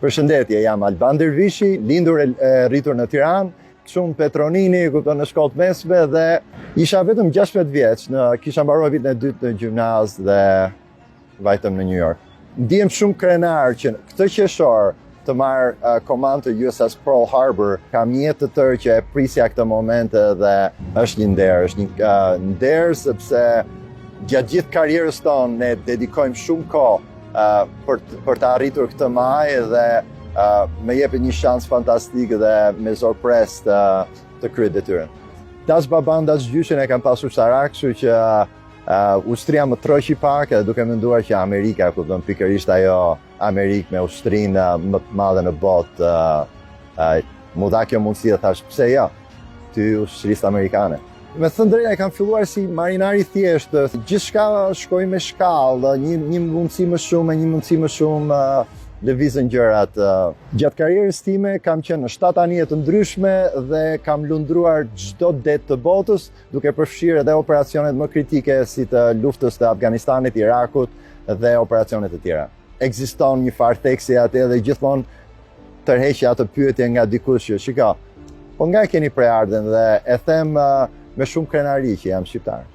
Përshëndetje, jam Alban Dervishi, lindur e rritur në Tiranë, shumë Petronini, kupton, në shkollë të mesme dhe isha vetëm 16 vjeç, kisha mbaruar vitin e dytë në gjimnaz dhe vajtëm në New York. Ndihem shumë krenar që këtë qershor të marr komandë të USS Pearl Harbor, kam një jetë të tërë që e prisja këtë moment dhe është një nder, është një nder sepse gjatë gjithë karrierës tonë ne dedikojmë shumë kohë për të arritur këtë maj dhe me jepet një shans fantastik dhe me sorpres të kryet detyrën. Das baban, das gjyshin e kam pasur sarak, kështu që ushtria më troqi pak edhe duke menduar që Amerika, kupton, pikërisht ajo Amerikë me ushtrinë më të madhe në botë, mu dha kjo mundësi dhe thash, pse jo, ty ushtrisë amerikane. Me thënë drejtë, kam filluar si marinari thjeshtë, gjithçka shkoi me shkallë, një mundësi më shumë, një mundësi më shumë, lëvizën gjërat. Gjatë karrierës time kam qenë në 7 anije të ndryshme dhe kam lundruar çdo det të botës, duke përfshirë edhe operacionet më kritike si të luftës të Afganistanit, Irakut dhe operacionet të tjera. Ekziston një farë theksi atë dhe gjithmonë tërheqja atë pyetje nga dikush që shiko, po nga keni preardhën dhe e them me shumë krenari që jam shqiptar.